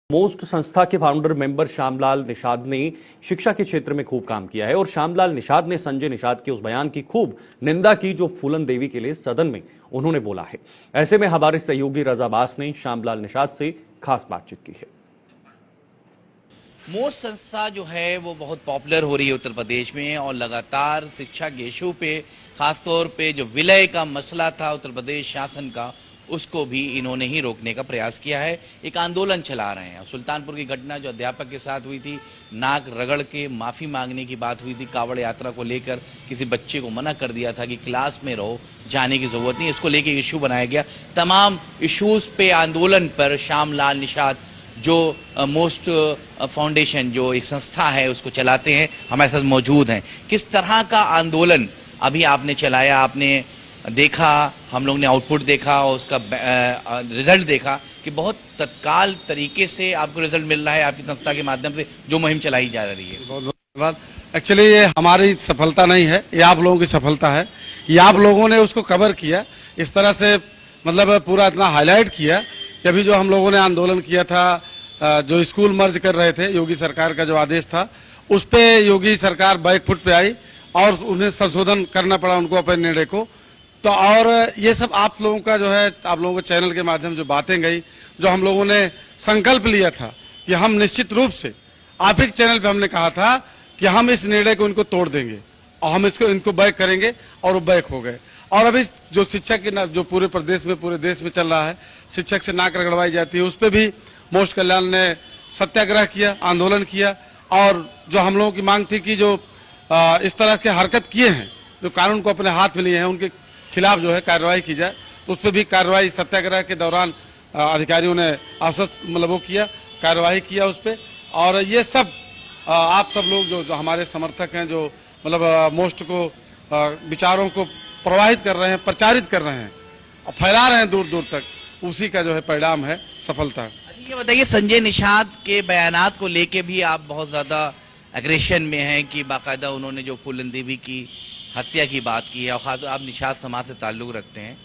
Most संस्था के founder member Shyamlal Nishad ने शिक्षा के क्षेत्र में खूब काम किया है और श्यामलाल निषाद ने संजय निषाद के उस बयान की खूब निंदा की जो फूलन देवी के लिए सदन में उन्होंने बोला है। ऐसे में हमारे सहयोगी रजा अब्बास ने श्यामलाल निषाद से खास बातचीत की है। मोस्ट संस्था जो है वो बहुत पॉपुलर हो रही है उत्तर प्रदेश में और लगातार शिक्षा के इशू पे, खासतौर पे जो विलय का मसला था उत्तर प्रदेश शासन का, उसको भी इन्होंने ही रोकने का प्रयास किया है। एक आंदोलन चला रहे हैं। सुल्तानपुर की घटना जो अध्यापक के साथ हुई थी, नाक रगड़ के माफी मांगने की बात हुई थी, कावड़ यात्रा को लेकर किसी बच्चे को मना कर दिया था कि क्लास में रहो, जाने की जरूरत नहीं, इसको लेकर इशू बनाया गया। तमाम इशूज पे आंदोलन पर श्यामलाल निषाद जो मोस्ट फाउंडेशन जो एक संस्था है उसको चलाते हैं, हमारे साथ मौजूद हैं। किस तरह का आंदोलन अभी आपने चलाया, आपने देखा, हम लोग ने आउटपुट देखा और उसका रिजल्ट देखा कि बहुत तत्काल तरीके से आपको रिजल्ट मिल रहा है आपकी संस्था के माध्यम से जो मुहिम चलाई जा रही है। बहुत धन्यवाद। एक्चुअली ये हमारी सफलता नहीं है, ये आप लोगों की सफलता है कि आप लोगों ने उसको कवर किया, इस तरह से मतलब पूरा इतना हाईलाइट किया कि अभी जो हम लोगों ने आंदोलन किया था, जो स्कूल मर्ज कर रहे थे, योगी सरकार का जो आदेश था उस पे योगी सरकार बैक फुट पे आई और उन्हें संशोधन करना पड़ा उनको अपने निर्णय को। तो और ये सब आप लोगों का जो है, आप लोगों के चैनल के माध्यम जो बातें गई, जो हम लोगों ने संकल्प लिया था कि हम निश्चित रूप से आप ही चैनल पे हमने कहा था कि हम इस निर्णय को इनको तोड़ देंगे और हम इनको बैक करेंगे और वो बैक हो गए। और अभी जो शिक्षक की जो पूरे प्रदेश में, पूरे देश में चल रहा है, शिक्षक से नाक रगड़वाई जाती है, उस पर भी मोस्ट कल्याण ने सत्याग्रह किया, आंदोलन किया। और जो हम लोगों की मांग थी कि जो इस तरह के हरकत किए हैं, जो कानून को अपने हाथ में लिए हैं, उनके खिलाफ जो है कार्रवाई की जाए, उस पर भी कार्रवाई सत्याग्रह के दौरान अधिकारियों ने आश्वस्त मतलब वो किया, कार्रवाई किया उस पर। और ये सब आप सब लोग जो हमारे समर्थक हैं, जो मतलब मोस्ट को विचारों को प्रवाहित कर रहे हैं, प्रचारित कर रहे हैं और फैला रहे हैं दूर दूर तक, उसी का जो है परिणाम है सफलता। ये बताइए, संजय निषाद के बयानात को लेके भी आप बहुत ज्यादा एग्रेशन में हैं कि बाकायदा उन्होंने जो फूलन देवी की हत्या की बात की है, और आप निषाद समाज से ताल्लुक रखते हैं,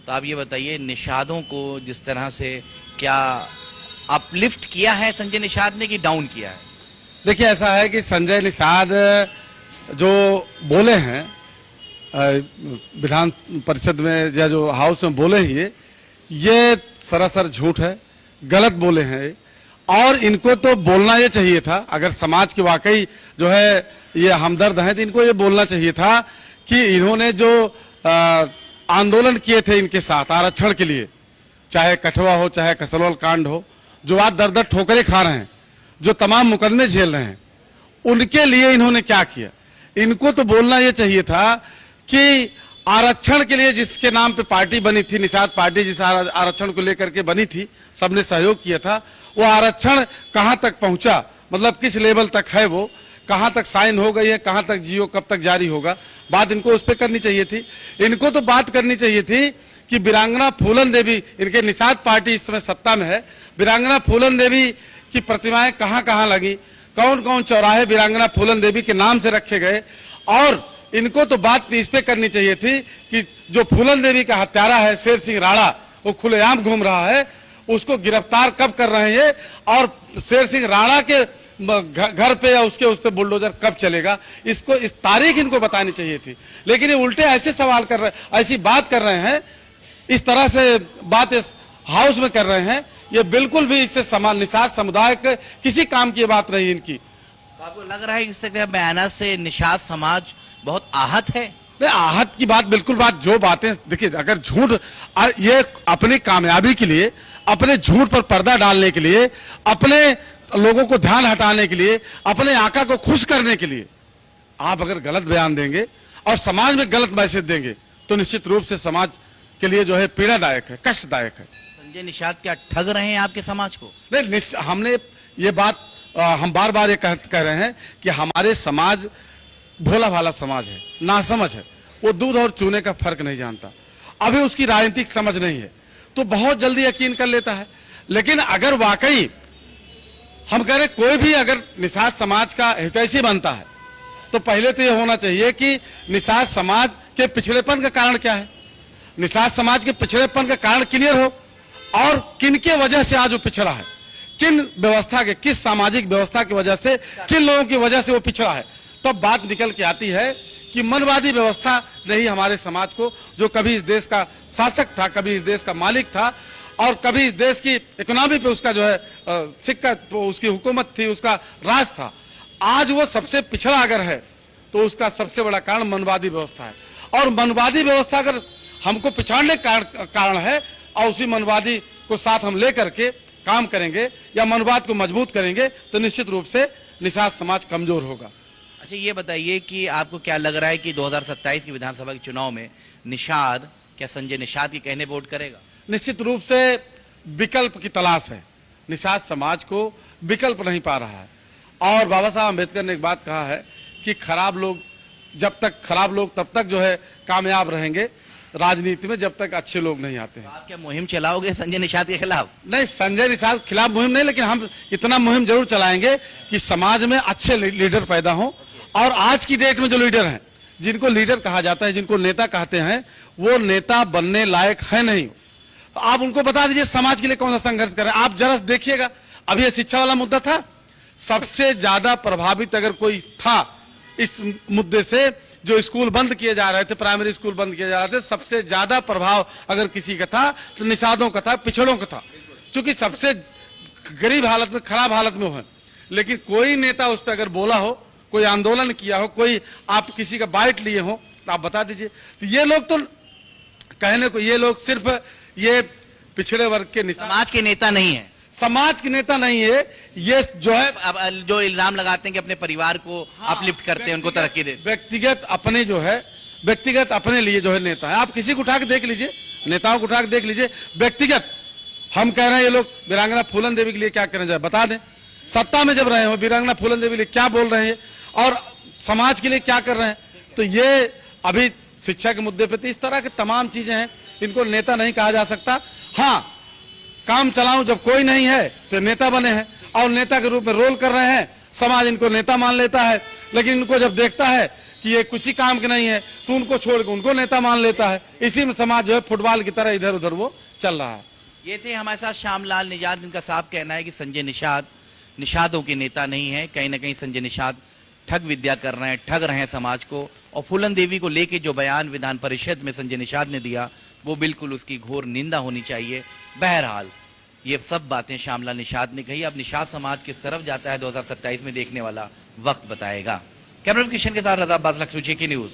तो आप ये बताइए निषादों को जिस तरह से क्या अपलिफ्ट किया है संजय निषाद ने कि डाउन किया है? देखिए, ऐसा है कि संजय निषाद जो बोले हैं विधान परिषद में या जो हाउस में बोले ही, ये सरासर झूठ है, गलत बोले हैं। और इनको तो बोलना ये चाहिए था, अगर समाज के वाकई जो है ये हमदर्द हैं, तो इनको ये बोलना चाहिए था कि इन्होंने जो आंदोलन किए थे इनके साथ आरक्षण के लिए, चाहे कठुआ हो, चाहे कसरवाल कांड हो, जो आज दर दर ठोकरें खा रहे हैं, जो तमाम मुकदमे झेल रहे हैं, उनके लिए इन्होंने क्या किया। इनको तो बोलना ये चाहिए था कि आरक्षण के लिए जिसके नाम पे पार्टी बनी थी, निषाद पार्टी, जिस आरक्षण को लेकर के बनी थी, सबने सहयोग किया था, वो आरक्षण कहां तक पहुंचा, मतलब किस लेवल तक है, वो कहां तक साइन हो गई है, कहां तक जियो कब तक जारी होगा, बात इनको उस पर करनी चाहिए थी। इनको तो बात करनी चाहिए थी कि वीरांगना फूलन देवी, इनके निषाद पार्टी इस समय सत्ता में है, वीरांगना फूलन देवी की प्रतिमाएं कहां कहां लगी, कौन कौन चौराहे वीरांगना फूलन देवी के नाम से रखे गए। और इनको तो बात इस पे करनी चाहिए थी कि जो फूलन देवी का हत्यारा है शेर सिंह राणा, वो खुलेआम घूम रहा है, उसको गिरफ्तार कब कर रहे हैं और शेर सिंह राणा के घर पे या उसके उस पे बुलडोजर कब चलेगा, इसको इस तारीख इनको बतानी चाहिए थी। लेकिन ये उल्टे ऐसे सवाल कर रहे, ऐसी बात कर रहे हैं, इस तरह से बात इस हाउस में कर रहे हैं, ये बिल्कुल भी इससे निषाद समुदाय के किसी काम की बात नहीं इनकी। तो आपको लग रहा है कि इससे बयान से निषाद समाज बहुत आहत है? नहीं, आहत की बात बिल्कुल बात, जो बातें देखिए, अगर झूठ ये अपनी कामयाबी के लिए, अपने झूठ पर पर्दा डालने के लिए, अपने लोगों को ध्यान हटाने के लिए, अपने आका को खुश करने के लिए आप अगर गलत बयान देंगे और समाज में गलत मैसेज देंगे, तो निश्चित रूप से समाज के लिए जो है पीड़ादायक है, कष्टदायक है। संजय निषाद क्या ठग रहे हैं आपके समाज को? नहीं, हमने ये बात हम बार बार ये कह रहे हैं कि हमारे समाज भोला भाला समाज है, नासमझ है, वो दूध और चूने का फर्क नहीं जानता, अभी उसकी राजनीतिक समझ नहीं है, तो बहुत जल्दी यकीन कर लेता है। लेकिन अगर वाकई हम कह रहे कोई भी अगर निषाद समाज का हितैषी बनता है, तो पहले तो ये होना चाहिए कि निषाद समाज के पिछड़ेपन का कारण क्या है, निषाद समाज के पिछड़ेपन का कारण क्लियर हो और किनके वजह से आज वो पिछड़ा है, किन व्यवस्था के, किस सामाजिक व्यवस्था की वजह से, किन लोगों की वजह से वो पिछड़ा है। तब बात निकल के आती है कि मनवादी व्यवस्था रही हमारे समाज को, जो कभी इस देश का शासक था, कभी इस देश का मालिक था और कभी इस देश की इकोनॉमी पे उसका जो है सिक्का, उसकी हुकूमत थी, उसका राज था। आज वो सबसे पिछड़ा अगर है तो उसका सबसे बड़ा कारण मनवादी व्यवस्था है। और मनवादी व्यवस्था अगर हमको पिछाड़ने का कारण है और उसी मनवादी को साथ हम लेकर के काम करेंगे या मनवाद को मजबूत करेंगे तो निश्चित रूप से निषाद समाज कमजोर होगा। अच्छा, ये बताइए कि आपको क्या लग रहा है कि 2027 की विधानसभा के चुनाव में निषाद, क्या संजय निषाद के कहने वोट करेगा? निश्चित रूप से विकल्प की तलाश है, निषाद समाज को विकल्प नहीं पा रहा है। और बाबा साहब अम्बेडकर ने एक बात कहा है कि खराब लोग तब तक जो है कामयाब रहेंगे राजनीति में, जब तक अच्छे लोग नहीं आते हैं। तो आप क्या मुहिम चलाओगे संजय निषाद के खिलाफ? नहीं, संजय निषाद के खिलाफ मुहिम नहीं, लेकिन हम इतना मुहिम जरूर चलाएंगे कि समाज में अच्छे लीडर पैदा हों। और आज की डेट में जो लीडर हैं, जिनको लीडर कहा जाता है, जिनको नेता कहते हैं, वो नेता बनने लायक है नहीं। तो आप उनको बता दीजिए समाज के लिए कौन सा संघर्ष करें। आप जरा देखिएगा, अभी ये शिक्षा वाला मुद्दा था, सबसे ज्यादा प्रभावित अगर कोई था इस मुद्दे से, जो स्कूल बंद किए जा रहे थे, प्राइमरी स्कूल बंद किए जा रहे थे, सबसे ज्यादा प्रभाव अगर किसी का था तो निषादों का था, पिछड़ों का था, क्योंकि सबसे गरीब हालत में, खराब हालत में है। लेकिन कोई नेता उस पर अगर बोला हो, कोई आंदोलन किया हो, कोई आप किसी का बाइट लिए हो, तो आप बता दीजिए। तो ये लोग तो कहने को, ये लोग सिर्फ ये पिछड़े वर्ग के समाज के नेता नहीं है, समाज के नेता नहीं है। ये जो है अब जो इल्जाम लगाते हैं कि अपने परिवार को अपलिफ्ट करते हैं, उनको तरक्की देते हैं। व्यक्तिगत अपने जो है, व्यक्तिगत अपने लिए जो है नेता है। आप किसी को उठा के देख लीजिए, नेताओं को उठा के देख लीजिए, व्यक्तिगत हम कह रहे हैं ये लोग वीरांगना फूलन देवी के लिए क्या करने जाए बता दें। सत्ता में जब रहे हो, वीरांगना फूलन देवी के लिए क्या बोल रहे हैं और समाज के लिए क्या कर रहे हैं। तो ये अभी शिक्षा के मुद्दे पे तो इस तरह की तमाम चीजें हैं, इनको नेता नहीं कहा जा सकता। हाँ, काम चलाऊं जब कोई नहीं है तो नेता बने हैं और नेता के रूप में रोल कर रहे हैं, समाज इनको नेता मान लेता है। लेकिन इनको जब देखता है कि ये किसी काम के नहीं है तो उनको छोड़ के उनको नेता मान लेता है। इसी में समाज जो है फुटबॉल की तरह इधर उधर वो चल रहा है। ये थे हमारे साथ श्यामलाल निषाद, जिनका साफ कहना है कि संजय निषाद निषादों के नेता नहीं है। कहीं ना कहीं संजय निषाद ठग विद्या कर रहे हैं, ठग रहे हैं समाज को। और फूलन देवी को लेके जो बयान विधान परिषद में संजय निषाद ने दिया, वो बिल्कुल उसकी घोर निंदा होनी चाहिए। बहरहाल ये सब बातें श्यामलाल निषाद ने कही। अब निषाद समाज किस तरफ जाता है 2027 में देखने वाला वक्त बताएगा। कैमरा किशन के साथ रजा अब्बास, लखनऊ, जेके न्यूज।